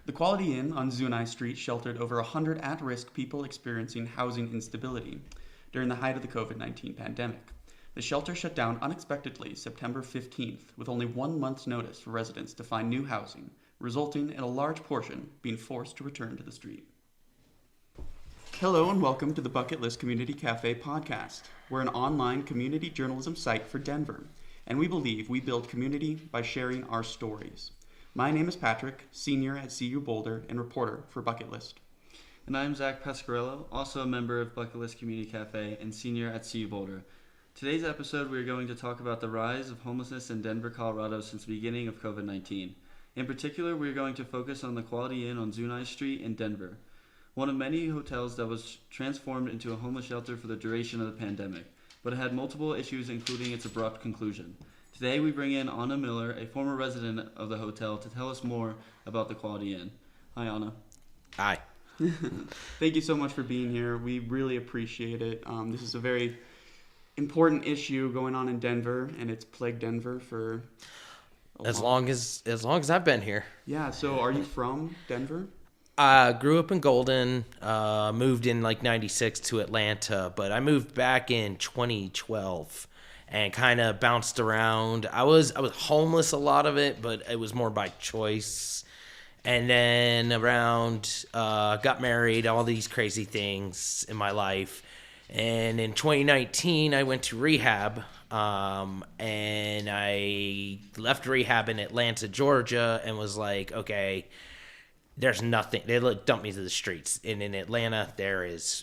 The Quality Inn on Zunai Street sheltered over 100 at-risk people experiencing housing instability during the height of the COVID-19 pandemic. The shelter shut down unexpectedly September 15th, with only 1 month's notice for residents to find new housing, resulting in a large portion being forced to return to the street. Hello and welcome to the Bucket List Community Cafe podcast. We're an online community journalism site for Denver, and we believe we build community by sharing our stories. My name is Patrick, senior at CU Boulder and reporter for Bucket List. And I'm Zach Pescarello, also a member of Bucket List Community Cafe and senior at CU Boulder. Today's episode, we are going to talk about the rise of homelessness in Denver, Colorado since the beginning of COVID-19. In particular, we are going to focus on the Quality Inn on Zunai Street in Denver, one of many hotels that was transformed into a homeless shelter for the duration of the pandemic, but it had multiple issues, including its abrupt conclusion. Today, we bring in Anna Miller, a former resident of the hotel, to tell us more about the Quality Inn. Hi, Anna. Hi. Thank you so much for being here. We really appreciate it. This is a very important issue going on in Denver, and it's plagued Denver for as long as I've been here. Yeah. So, are you from Denver? I grew up in Golden, moved in like 96 to Atlanta, but I moved back in 2012 and kind of bounced around. I was homeless a lot of it, but it was more by choice. And then got married, all these crazy things in my life. And in 2019, I went to rehab, and I left rehab in Atlanta, Georgia, and was like, okay, there's nothing. They dumped me to the streets. And in Atlanta,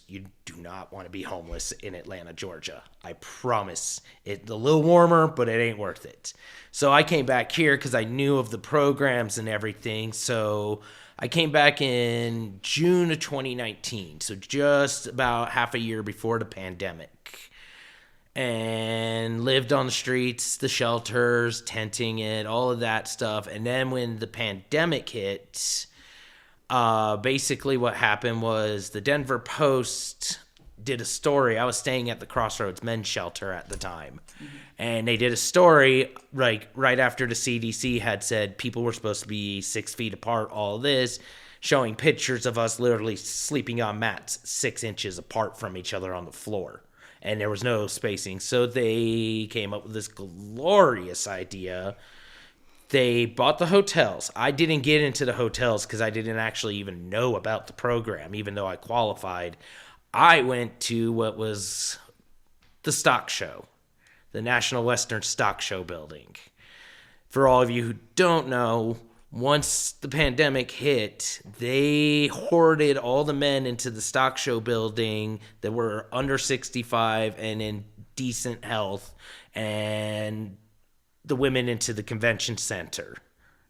you do not want to be homeless in Atlanta, Georgia. I promise. It's a little warmer, but it ain't worth it. So I came back here because I knew of the programs and everything. So I came back in June of 2019, so just about half a year before the pandemic, and lived on the streets, the shelters, tenting it, all of that stuff. And then when the pandemic hit, basically what happened was the Denver Post did a story. I was staying at the Crossroads Men's Shelter at the time. And they did a story right after the CDC had said people were supposed to be 6 feet apart, all this, showing pictures of us literally sleeping on mats 6 inches apart from each other on the floor. And there was no spacing. So they came up with this glorious idea. They bought the hotels. I didn't get into the hotels because I didn't actually even know about the program, even though I qualified. I went to what was the stock show, the National Western Stock Show building. For all of you who don't know, once the pandemic hit, they hoarded all the men into the stock show building that were under 65 and in decent health, and the women into the convention center.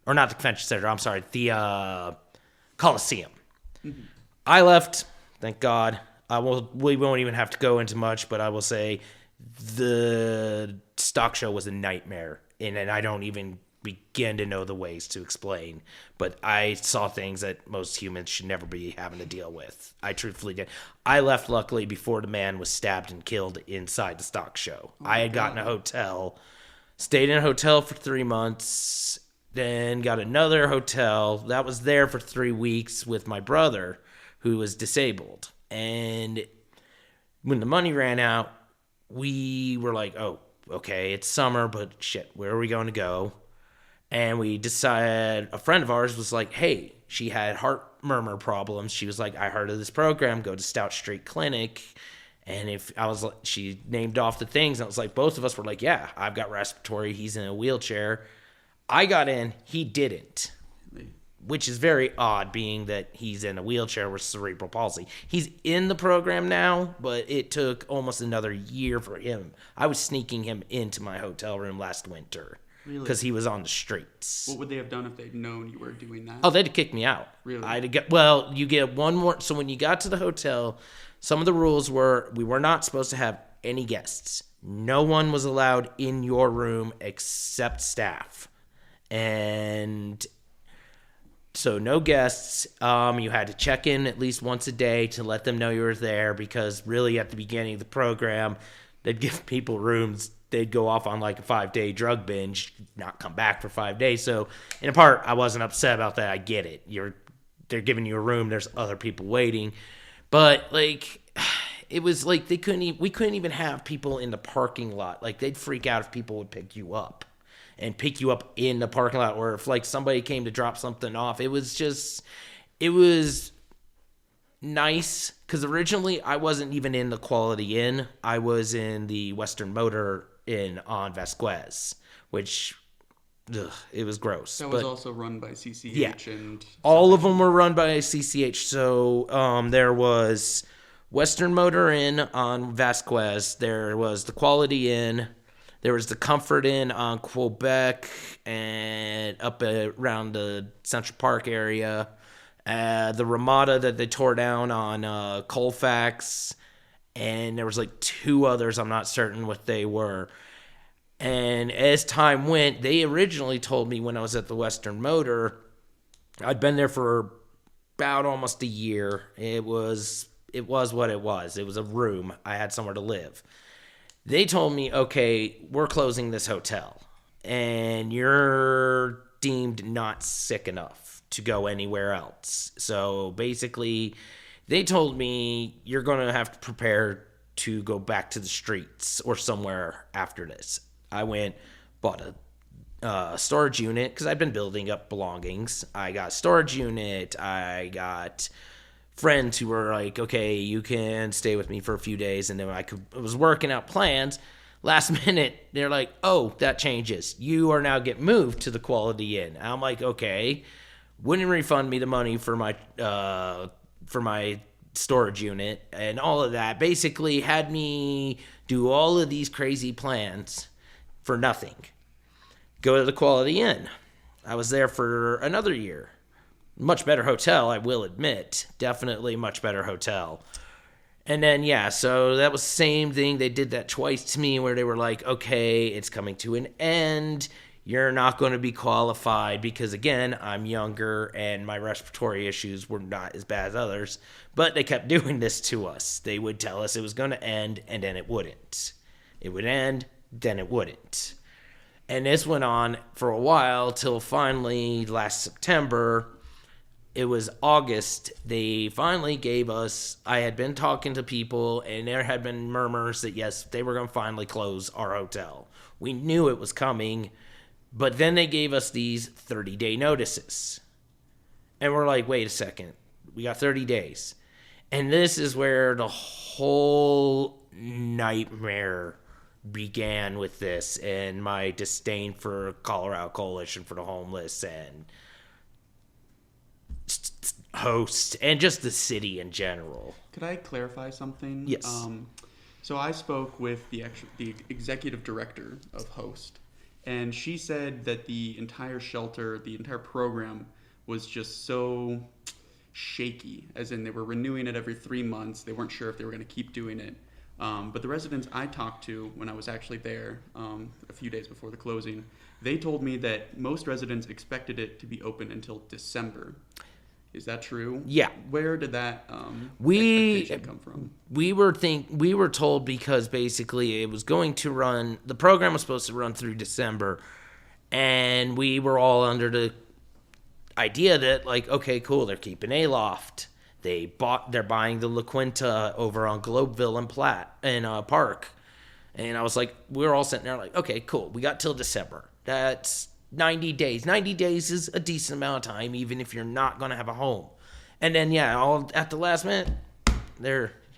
Or not the convention center, I'm sorry, the Coliseum. Mm-hmm. I left, thank God. We won't even have to go into much, but I will say the stock show was a nightmare, and I don't even begin to know the ways to explain. But I saw things that most humans should never be having to deal with. I truthfully did. I left, luckily, before the man was stabbed and killed inside the stock show. I had gotten a hotel, stayed in a hotel for 3 months, then got another hotel. That was there for 3 weeks with my brother, who was disabled. And when the money ran out, we were like, oh, okay, it's summer, but shit, where are we going to go? And we decided, a friend of ours was like, hey, she had heart murmur problems. She was like, I heard of this program, go to Stout Street Clinic. And she named off the things. And I was like, both of us were like, yeah, I've got respiratory. He's in a wheelchair. I got in, he didn't. Which is very odd, being that he's in a wheelchair with cerebral palsy. He's in the program now, but it took almost another year for him. I was sneaking him into my hotel room last winter because he was on the streets. What would they have done if they'd known you were doing that? Oh, they'd have kicked me out. Really? You get one more. So when you got to the hotel, some of the rules were we were not supposed to have any guests. No one was allowed in your room except staff. And so no guests. You had to check in at least once a day to let them know you were there, because really at the beginning of the program, they'd give people rooms. They'd go off on like a 5-day drug binge, not come back for 5 days. So in a part, I wasn't upset about that. I get it. You're they're giving you a room. There's other people waiting. But, like, it was like we couldn't even have people in the parking lot. Like, they'd freak out if people would pick you up in the parking lot, or if, like, somebody came to drop something off. It was nice, because originally I wasn't even in the Quality Inn. I was in the Western Motor Inn on Vasquez, which... Ugh, it was gross. That was also run by CCH. Yeah, and all of them were run by CCH. So there was Western Motor Inn on Vasquez. There was the Quality Inn. There was the Comfort Inn on Quebec and up around the Central Park area. The Ramada that they tore down on Colfax. And there was like 2 others. I'm not certain what they were. And as time went, they originally told me when I was at the Western Motor, I'd been there for about almost a year. It was what it was. It was a room. I had somewhere to live. They told me, okay, we're closing this hotel, and you're deemed not sick enough to go anywhere else. So basically, they told me you're going to have to prepare to go back to the streets or somewhere after this. I went, bought a storage unit, because I'd been building up belongings. I got a storage unit. I got friends who were like, okay, you can stay with me for a few days. And then I was working out plans. Last minute, they're like, oh, that changes. You are now get moved to the Quality Inn. I'm like, okay. Wouldn't refund me the money for my storage unit and all of that. Basically had me do all of these crazy plans for nothing. Go to the Quality Inn. I was there for another year. Much better hotel, I will admit. Definitely much better hotel. And then, yeah, so that was the same thing. They did that twice to me, where they were like, okay, it's coming to an end. You're not going to be qualified because, again, I'm younger and my respiratory issues were not as bad as others. But they kept doing this to us. They would tell us it was going to end, and then it wouldn't. It would end, then it wouldn't. And this went on for a while till finally last September, it was August, they finally gave us, I had been talking to people and there had been murmurs that yes, they were going to finally close our hotel. We knew it was coming, but then they gave us these 30-day notices. And we're like, wait a second, we got 30 days. And this is where the whole nightmare began with this, and my disdain for Colorado Coalition for the Homeless and hosts and just the city in general. Could I clarify something? Yes. So I spoke with the executive director of Host, and she said that the entire shelter, the entire program was just so shaky, as in they were renewing it every 3 months. They weren't sure if they were going to keep doing it. But the residents I talked to when I was actually there a few days before the closing, they told me that most residents expected it to be open until December. Is that true? Yeah. Where did that expectation come from? We were told because basically it was going to run, the program was supposed to run through December, and we were all under the idea that, like, okay, cool, they're keeping Aloft. They're buying the La Quinta over on Globeville and Platt and Park. And I was like, we were all sitting there like, okay, cool. We got till December. That's 90 days. 90 days is a decent amount of time, even if you're not going to have a home. And then, yeah, all at the last minute,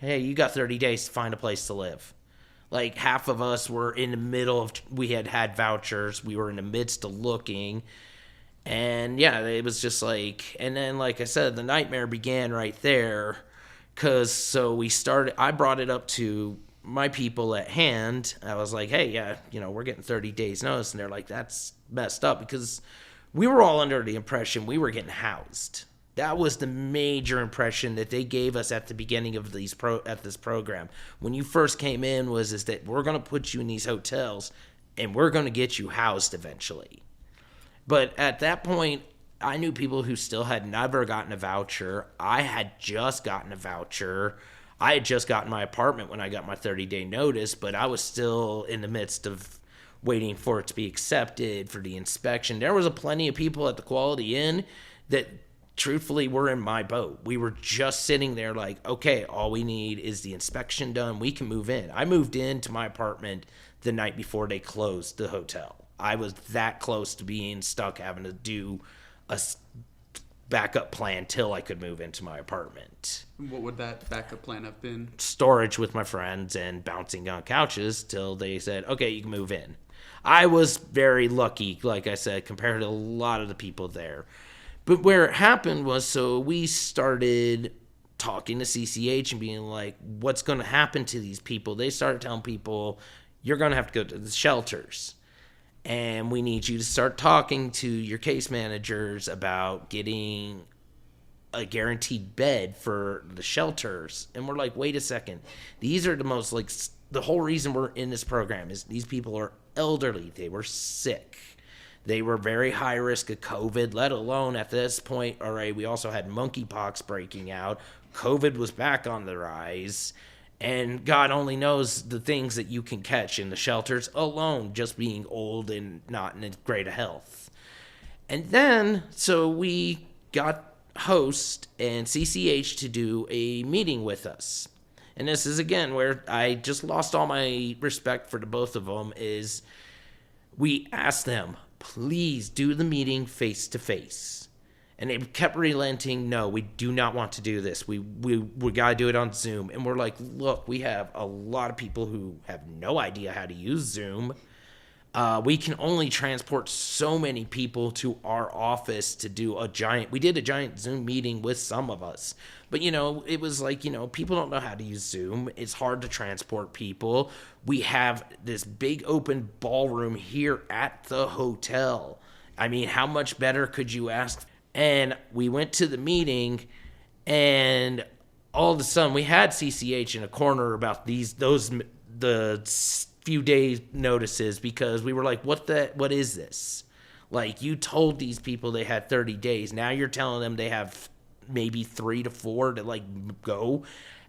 hey, you got 30 days to find a place to live. Like, half of us were in the middle of, we had vouchers. We were in the midst of looking. And yeah, it was just like, and then like I said, the nightmare began right there, I brought it up to my people at hand. I was like, hey, yeah, we're getting 30 days notice. And they're like, that's messed up, because we were all under the impression we were getting housed. That was the major impression that they gave us at the beginning of this program. When you first came in is that we're going to put you in these hotels and we're going to get you housed eventually. But at that point, I knew people who still had never gotten a voucher. I had just gotten a voucher. I had just gotten my apartment when I got my 30-day notice, but I was still in the midst of waiting for it to be accepted for the inspection. There was plenty of people at the Quality Inn that truthfully, we're in my boat. We were just sitting there like, okay, all we need is the inspection done. We can move in. I moved into my apartment the night before they closed the hotel. I was that close to being stuck having to do a backup plan till I could move into my apartment. What would that backup plan have been? Storage with my friends and bouncing on couches till they said, okay, you can move in. I was very lucky, like I said, compared to a lot of the people there. But where it happened was, so we started talking to CCH and being like, what's going to happen to these people? They started telling people, you're going to have to go to the shelters. And we need you to start talking to your case managers about getting a guaranteed bed for the shelters. And we're like, wait a second. These are the most, like, the whole reason we're in this program is these people are elderly. They were sick. They were very high risk of COVID, let alone at this point, all right, we also had monkeypox breaking out. COVID was back on the rise. And God only knows the things that you can catch in the shelters alone, just being old and not in a great of health. And then, so we got host and CCH to do a meeting with us. And this is, again, where I just lost all my respect for the both of them, is we asked them, please do the meeting face to face. And they kept relenting, no, we do not want to do this. We got to do it on Zoom. And we're like, look, we have a lot of people who have no idea how to use Zoom. We can only transport so many people to our office to do we did a giant Zoom meeting with some of us. But, it was like, people don't know how to use Zoom. It's hard to transport people. We have this big open ballroom here at the hotel. I mean, how much better could you ask? And we went to the meeting, and all of a sudden we had CCH in a corner about the few days notices, because we were like, what is this? Like, you told these people they had 30 days. Now you're telling them they have maybe 3 to 4 to like go.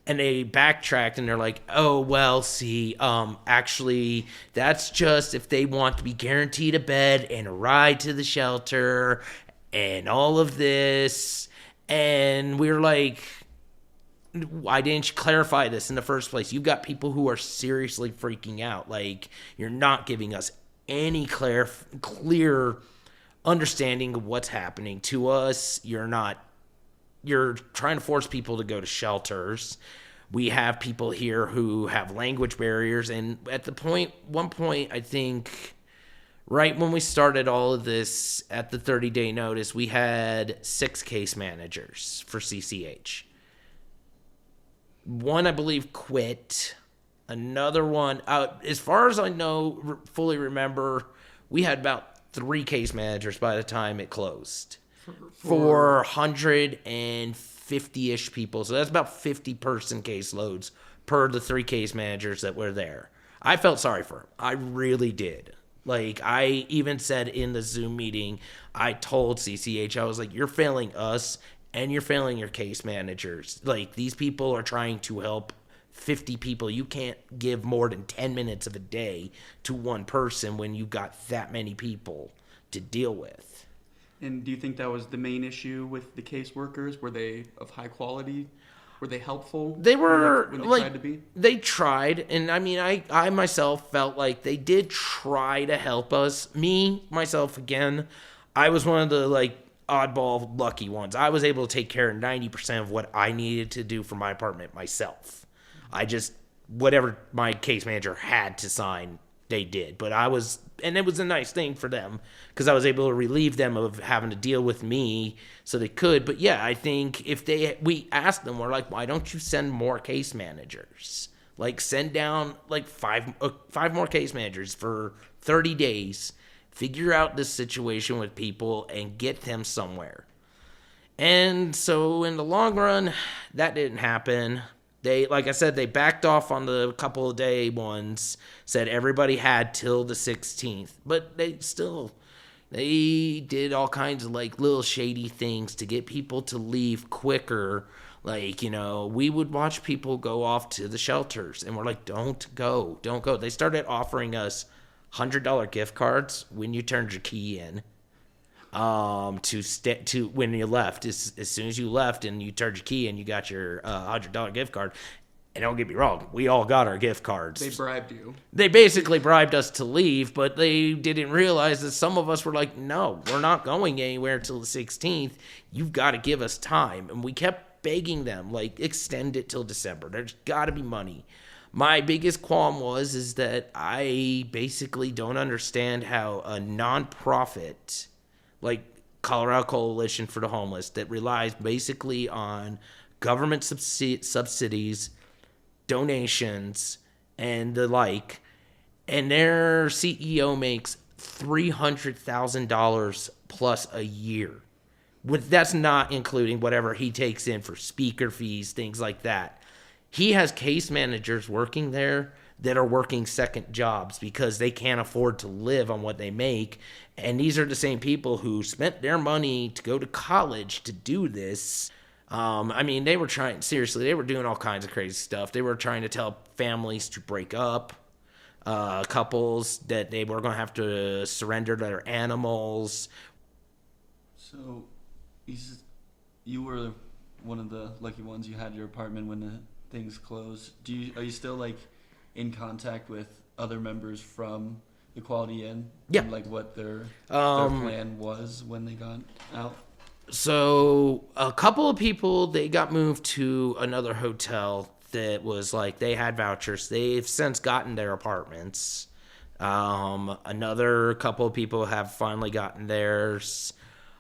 And they backtracked and they're like, oh, well, see, actually, that's just if they want to be guaranteed a bed and a ride to the shelter and all of this. And we were like, why didn't you clarify this in the first place? You've got people who are seriously freaking out. Like, you're not giving us any clear understanding of what's happening to us. You're trying to force people to go to shelters. We have people here who have language barriers. And at one point, I think, right when we started all of this at the 30-day notice, we had 6 case managers for CCH. One, I believe, quit. Another one, as far as I know, fully remember, we had about 3 case managers by the time it closed. For 150-ish people. So that's about 50-person caseloads per the 3 case managers that were there. I felt sorry for them. I really did. Like, I even said in the Zoom meeting, I told CCH, I was like, you're failing us and you're failing your case managers. Like, these people are trying to help 50 people. You can't give more than 10 minutes of a day to one person when you've got that many people to deal with. And do you think that was the main issue with the caseworkers? Were they of high quality? Were they helpful? They were, when they like, tried to be? They tried, and I mean, I myself felt like they did try to help us. Me, myself, again, I was one of the, like, oddball lucky ones. I was able to take care of 90% of what I needed to do for my apartment myself. Whatever my case manager had to sign, they did. But and it was a nice thing for them, because I was able to relieve them of having to deal with me so they could. But yeah, I think we asked them, we're like, why don't you send more case managers? Like, send down like five more case managers for 30 days, figure out this situation with people and get them somewhere. And so in the long run, that didn't happen. They, like I said, they backed off on the couple of day ones, said everybody had till the 16th. But they did all kinds of, like, little shady things to get people to leave quicker. Like, we would watch people go off to the shelters, and we're like, don't go. They started offering us $100 gift cards when you turned your key in. to when you left. As soon as you left and you turned your key and you got your $100 gift card. And don't get me wrong, we all got our gift cards. They bribed you. They basically bribed us to leave, but they didn't realize that some of us were like, no, we're not going anywhere till the 16th. You've got to give us time. And we kept begging them, like, extend it till December. There's got to be money. My biggest qualm is that I basically don't understand how a nonprofit like Colorado Coalition for the Homeless that relies basically on government subsidies, donations, and the like, and their CEO makes $300,000 plus a year. That's not including whatever he takes in for speaker fees, things like that. He has case managers working there that are working second jobs because they can't afford to live on what they make. And these are the same people who spent their money to go to college to do this. I mean, they were doing all kinds of crazy stuff. They were trying to tell families to break up, couples that they were going to have to surrender their animals. So, you were one of the lucky ones. You had your apartment when the things closed. Are you still like in contact with other members from the Quality Inn? Yeah. And, like what their plan was when they got out? So a couple of people, they got moved to another hotel that was like, they had vouchers. They've since gotten their apartments. Another couple of people have finally gotten theirs.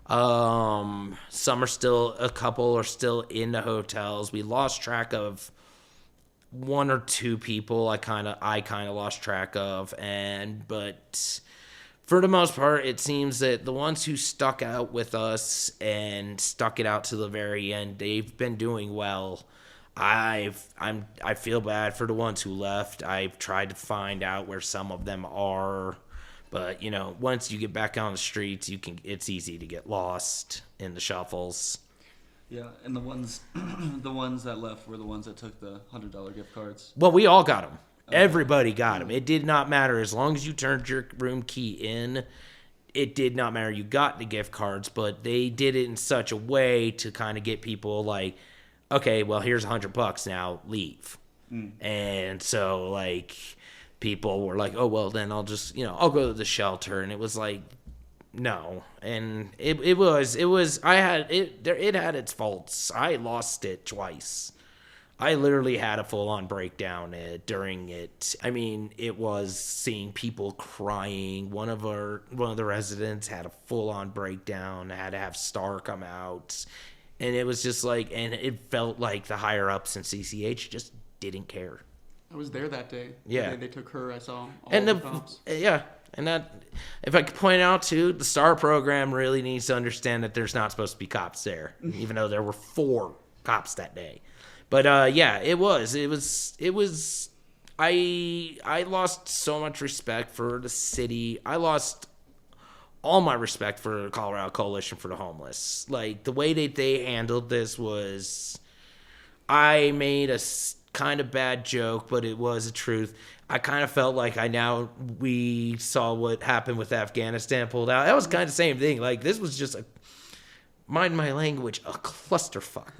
A couple are still in the hotels. We lost track of one or two people I kind of lost track of, but for the most part, it seems that the ones who stuck out with us and stuck it out to the very end, they've been doing well. I feel bad for the ones who left. I've tried to find out where some of them are, but once you get back on the streets, it's easy to get lost in the shuffles. Yeah, and the ones that left were the ones that took the $100 gift cards. Well, we all got them. Everybody got them. It did not matter. As long as you turned your room key in, it did not matter. You got the gift cards, but they did it in such a way to kind of get people like, okay, well, here's $100 now, leave. And so, like, people were like, oh, well, then I'll just, I'll go to the shelter. And it was like, no. And it had its faults. I lost it twice. I literally had a full-on breakdown during it. I mean, it was seeing people crying. One of the residents had a full-on breakdown. Had to have Star come out, and it was just like, and it felt like the higher ups in CCH just didn't care. I was there that day. Yeah, they took her. I saw all and the cops. Yeah, and that, if I could point out too, the STAR program really needs to understand that there's not supposed to be cops there, even though there were 4 cops that day. But yeah, it was. I lost so much respect for the city. I lost all my respect for the Colorado Coalition for the Homeless. Like, the way that they handled this was, I made a kind of bad joke, but it was the truth. I kind of felt like we saw what happened with Afghanistan pulled out. That was kind of the same thing. Like, this was just mind my language, a clusterfuck.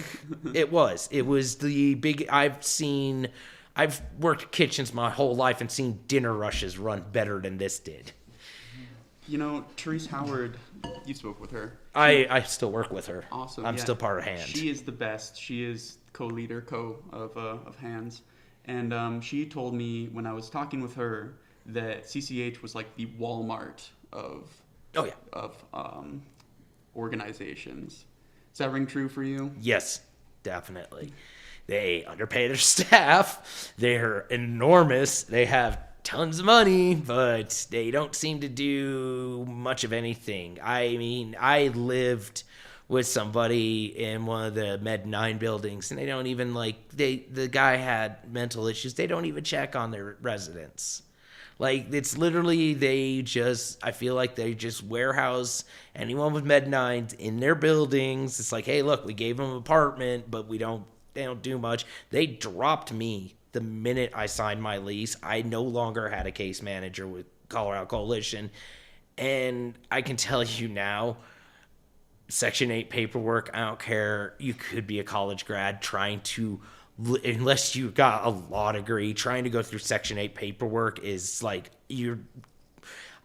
It was the big, I've worked kitchens my whole life and seen dinner rushes run better than this did. Therese Howard, you spoke with her. I still work with her. Awesome. I'm still part of HAND. She is the best. She is co-leader of HANDS. And she told me when I was talking with her that CCH was like the Walmart of organizations. Does that ring true for you? Yes, definitely. They underpay their staff. They're enormous. They have tons of money, but they don't seem to do much of anything. I mean, I lived with somebody in one of the Med 9 buildings, and they don't even the guy had mental issues. They don't even check on their residents. Like, it's literally, I feel like they just warehouse anyone with Med 9s in their buildings. It's like, hey, look, we gave them an apartment, but they don't do much. They dropped me the minute I signed my lease. I no longer had a case manager with Colorado Coalition. And I can tell you now, Section 8 paperwork, I don't care. You could be a college grad trying to, unless you got a law degree, trying to go through Section 8 paperwork is like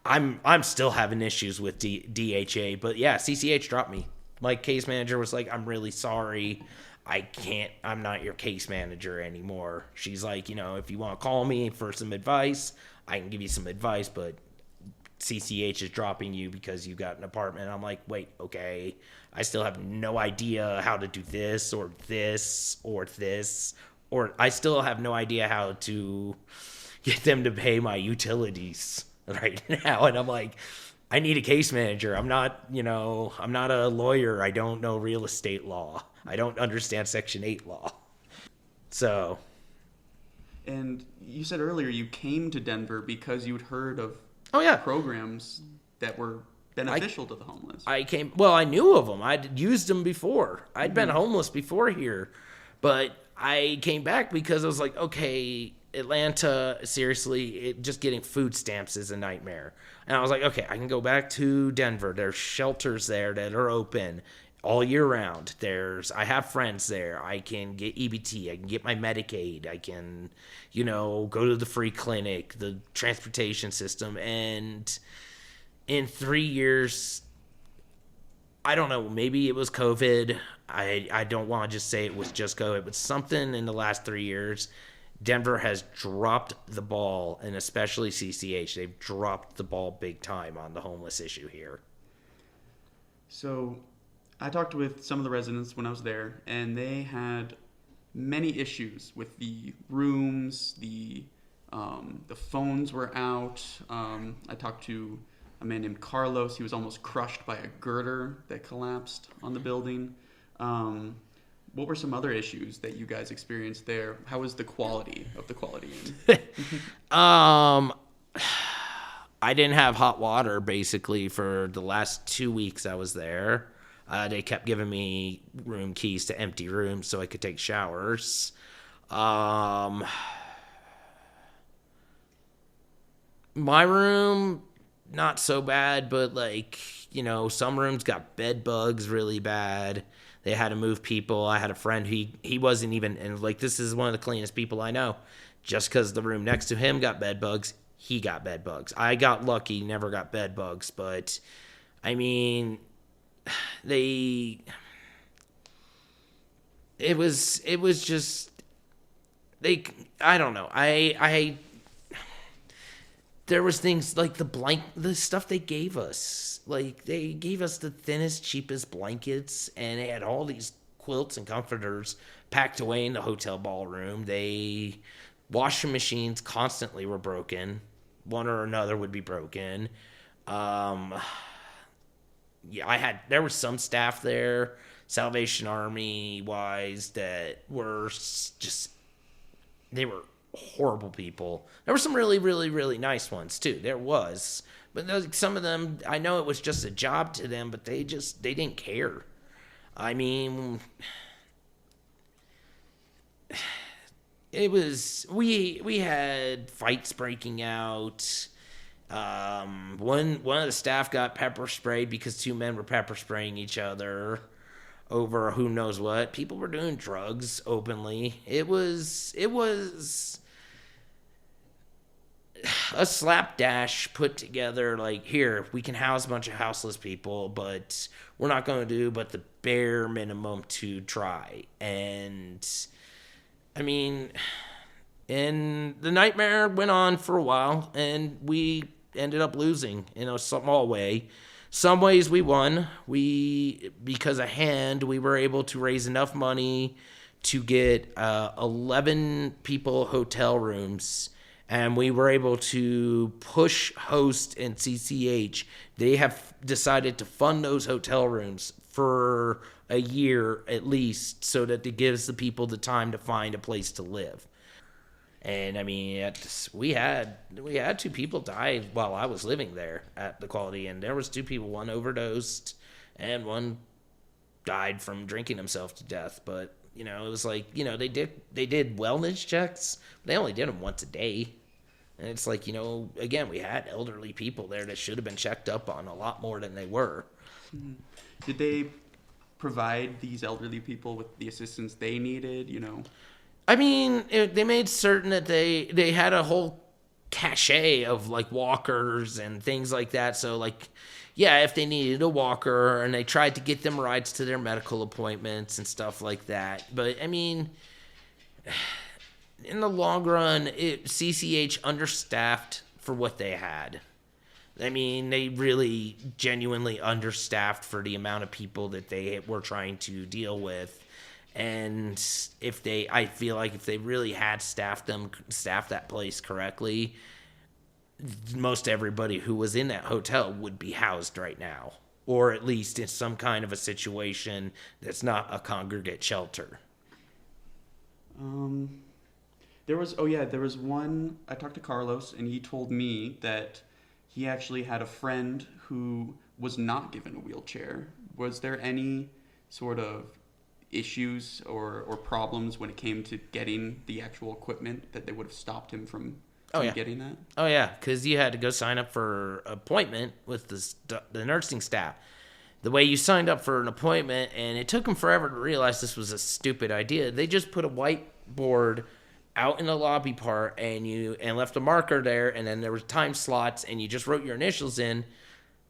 I'm still having issues with DHA, but yeah, CCH dropped me. My case manager was like, "I'm really sorry. I'm not your case manager anymore." She's like, if you want to call me for some advice, I can give you some advice, but CCH is dropping you because you got an apartment. I'm like, wait, okay. I still have no idea how to do this or this or this, or I still have no idea how to get them to pay my utilities right now. And I'm like, I need a case manager. I'm not a lawyer. I don't know real estate law. I don't understand Section 8 law. So. And you said earlier you came to Denver because you'd heard of programs that were beneficial to the homeless. I knew of them. I'd used them before. I'd been homeless before here. But I came back because I was like, okay, Atlanta, seriously, just getting food stamps is a nightmare. And I was like, okay, I can go back to Denver. There's shelters there that are open all year round. I have friends there. I can get EBT. I can get my Medicaid. I can, go to the free clinic, the transportation system. And in 3 years, I don't know, maybe it was COVID. I don't want to just say it was just COVID, but something in the last 3 years, Denver has dropped the ball, and especially CCH. They've dropped the ball big time on the homeless issue here. So I talked with some of the residents when I was there, and they had many issues with the rooms. The phones were out. I talked to a man named Carlos. He was almost crushed by a girder that collapsed on the building. What were some other issues that you guys experienced there? How was the quality of the Quality Inn? I didn't have hot water basically for the last 2 weeks I was there. They kept giving me room keys to empty rooms so I could take showers. My room, not so bad, but some rooms got bed bugs really bad. They had to move people. I had a friend, he wasn't even, and this is one of the cleanest people I know. Just because the room next to him got bed bugs, he got bed bugs. I got lucky, never got bed bugs, but I mean, it was just, I don't know. There was things like the stuff they gave us. They gave us the thinnest, cheapest blankets, and they had all these quilts and comforters packed away in the hotel ballroom. Washing machines constantly were broken. One or another would be broken. There was some staff there, Salvation Army wise, that were they were horrible people. There were some really, really, really nice ones too. There was, but some of them, I know it was just a job to them, but they didn't care. I mean, it was, we had fights breaking out. One of the staff got pepper sprayed because two men were pepper spraying each other over who knows what. People were doing drugs openly. It was a slapdash put together, here, we can house a bunch of houseless people, but we're not going to do but the bare minimum to try. And I mean, and the nightmare went on for a while, and we ended up losing in a small way. Some ways we won. Because of hand, we were able to raise enough money to get 11 people hotel rooms, and we were able to push Host and CCH. They have decided to fund those hotel rooms for a year at least, so that it gives the people the time to find a place to live. And I mean, we had two people die while I was living there at the Quality Inn. There was two people, one overdosed and one died from drinking himself to death. But it was they did wellness checks. But they only did them once a day. And it's again, we had elderly people there that should have been checked up on a lot more than they were. Did they provide these elderly people with the assistance they needed, I mean, they made certain that they had a whole cachet of like walkers and things like that. So like, yeah, if they needed a walker, and they tried to get them rides to their medical appointments and stuff like that. But I mean, in the long run, CCH understaffed for what they had. I mean, they really genuinely understaffed for the amount of people that they were trying to deal with. And I feel like if they really had staffed that place correctly, most everybody who was in that hotel would be housed right now, or at least in some kind of a situation that's not a congregate shelter. There was one. I talked to Carlos, and he told me that he actually had a friend who was not given a wheelchair. Was there any sort of issues or problems when it came to getting the actual equipment that they would have stopped him from getting that? Oh, yeah, because you had to go sign up for an appointment with the nursing staff. The way you signed up for an appointment, and it took them forever to realize this was a stupid idea. They just put a whiteboard out in the lobby part and left a marker there, and then there was time slots, and you just wrote your initials in.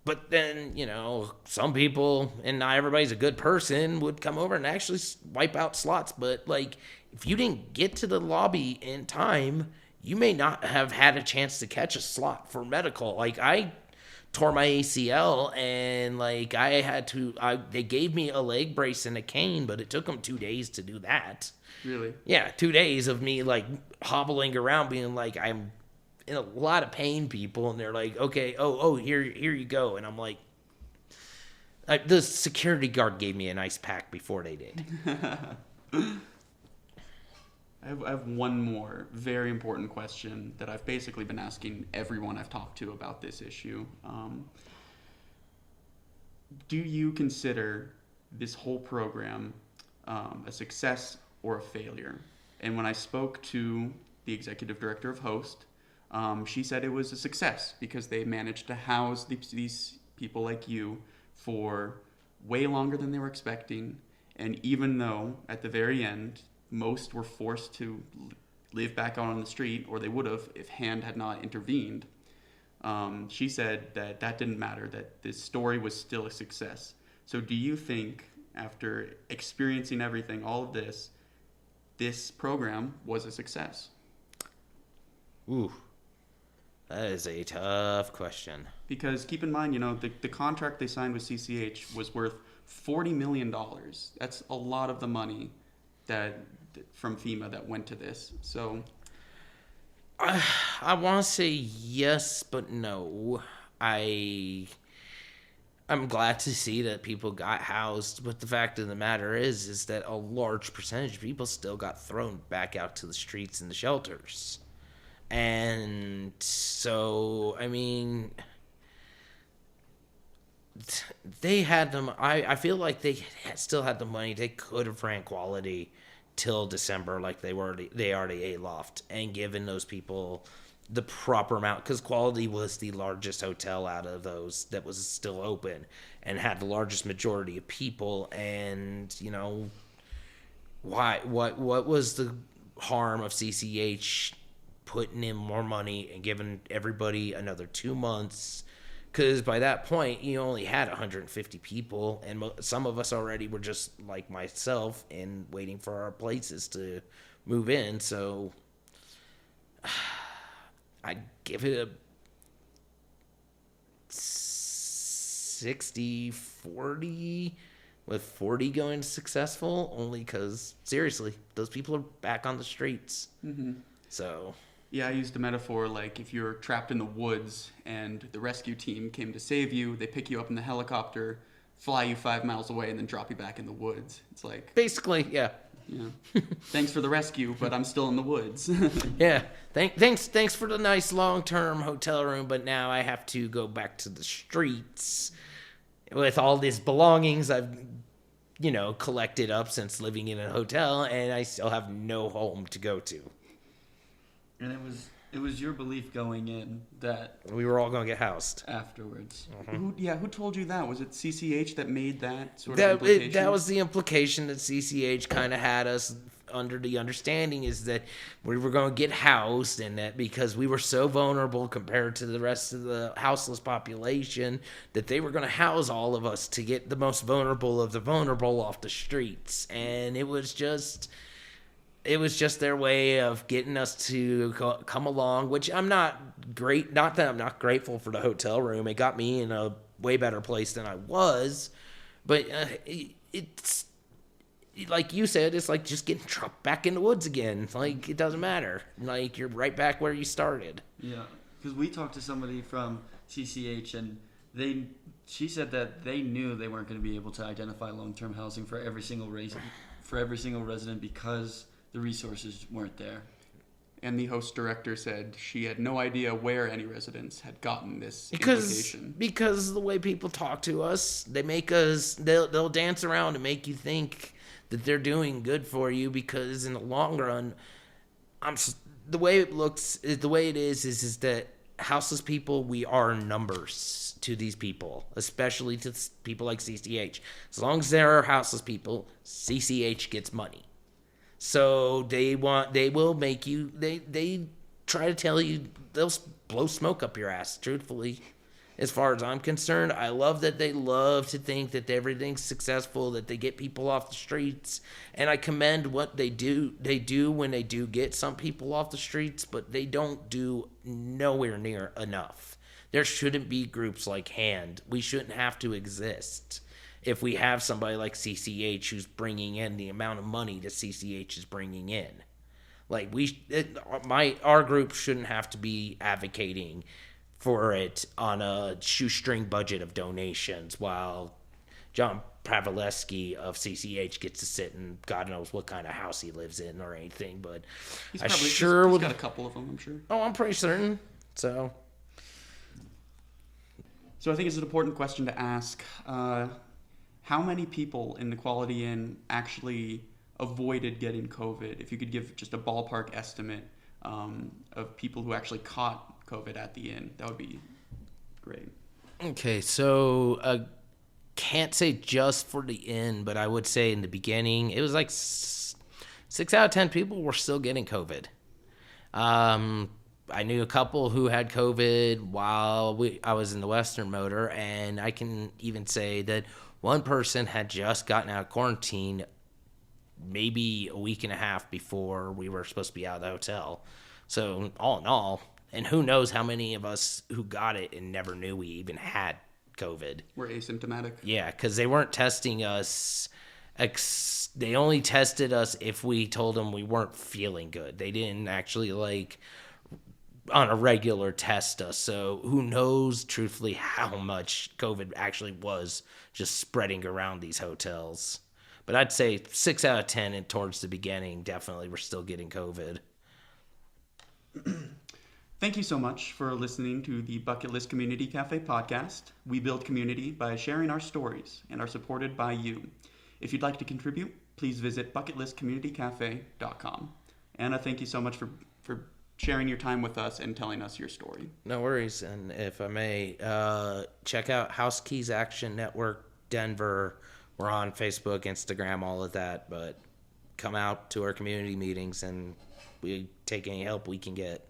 But then, some people, and not everybody's a good person, would come over and actually wipe out slots. But, like, if you didn't get to the lobby in time, you may not have had a chance to catch a slot for medical. Like, I tore my ACL, and, like, they gave me a leg brace and a cane, but it took them 2 days to do that. Really? Yeah, 2 days of me, like, hobbling around being like, I'm in a lot of pain, people, and they're like, okay, here you go. And I'm like, the security guard gave me an ice pack before they did. I have one more very important question that I've basically been asking everyone I've talked to about this issue. Do you consider this whole program a success or a failure? And when I spoke to the executive director of Host, she said it was a success because they managed to house these people like you for way longer than they were expecting. And even though at the very end, most were forced to live back out on the street, or they would have if HAND had not intervened, she said that didn't matter, that this story was still a success. So do you think, after experiencing everything, all of this program was a success? Ooh. That is a tough question. Because keep in mind, the contract they signed with CCH was worth $40 million. That's a lot of the money from FEMA that went to this. So I want to say yes, but no. I'm glad to see that people got housed, but the fact of the matter is that a large percentage of people still got thrown back out to the streets and the shelters. And so, I mean, they had them. I feel like they still had the money. They could have ran quality till December, like they already aloft, and given those people the proper amount, because quality was the largest hotel out of those that was still open and had the largest majority of people. And what was the harm of CCH putting in more money and giving everybody another 2 months? Because by that point, you only had 150 people, and some of us already were just like myself and waiting for our places to move in. So I'd give it a 60-40, with 40 going successful, only because, seriously, those people are back on the streets. Mm-hmm. So... yeah, I used a metaphor like if you're trapped in the woods and the rescue team came to save you, they pick you up in the helicopter, fly you 5 miles away, and then drop you back in the woods. It's like... basically, yeah. Thanks for the rescue, but I'm still in the woods. Yeah. Thanks for the nice long-term hotel room, but now I have to go back to the streets with all these belongings I've, collected up since living in a hotel, and I still have no home to go to. And it was It was your belief going in that We were all going to get housed. afterwards. Who told you that? Was it CCH that made that sort of implication? That was the implication that CCH kind of had us under the understanding is that we were going to get housed, and that because we were so vulnerable compared to the rest of the houseless population, that they were going to house all of us to get the most vulnerable of the vulnerable off the streets. And it was just their way of getting us to come along, which not that I'm not grateful for the hotel room. It got me in a way better place than I was, but it's like you said, it's like just getting trucked back in the woods again. Like, it doesn't matter. Like, you're right back where you started. Yeah, because we talked to somebody from CCH, and she said that they knew they weren't going to be able to identify long-term housing for every single resident because the resources weren't there. And the host director said she had no idea where any residents had gotten this implication. Because the way people talk to us, they'll dance around and make you think that they're doing good for you, because in the long run, the way it is that houseless people, we are numbers to these people, especially to people like CCH. As long as there are houseless people, CCH gets money. So they try to tell you, they'll blow smoke up your ass, truthfully. As far as I'm concerned, I love that they love to think that everything's successful, that they get people off the streets, and I commend what they do. They do when they do get some people off the streets, but they don't do nowhere near enough. There shouldn't be groups like HAND. We shouldn't have to exist if we have somebody like CCH who's bringing in the amount of money that CCH is bringing in. Like, our group shouldn't have to be advocating for it on a shoestring budget of donations, while John Pavleski of CCH gets to sit in God knows what kind of house he lives in or anything. But he's got a couple of them, I'm sure. Oh, I'm pretty certain. So I think it's an important question to ask. How many people in the Quality Inn actually avoided getting COVID? If you could give just a ballpark estimate of people who actually caught COVID at the inn, that would be great. Okay, so can't say just for the inn, but I would say in the beginning it was like 6 out of 10 people were still getting COVID. I knew a couple who had COVID while I was in the Western Motor, and I can even say that one person had just gotten out of quarantine maybe a week and a half before we were supposed to be out of the hotel. So all in all, and who knows how many of us who got it and never knew we even had COVID. We're asymptomatic. Yeah, because they weren't testing us. They only tested us if we told them we weren't feeling good. They didn't actually, on a regular test us. So who knows, truthfully, how much COVID actually was just spreading around these hotels. But I'd say 6 out of 10 and towards the beginning, definitely we're still getting COVID. Thank you so much for listening to the Bucket List Community Cafe podcast. We build community by sharing our stories and are supported by you. If you'd like to contribute, please visit bucketlistcommunitycafe.com. Anna, thank you so much for sharing your time with us and telling us your story. No worries. And if I may, check out House Keys Action Network Denver. We're on Facebook, Instagram, all of that. But come out to our community meetings and we take any help we can get.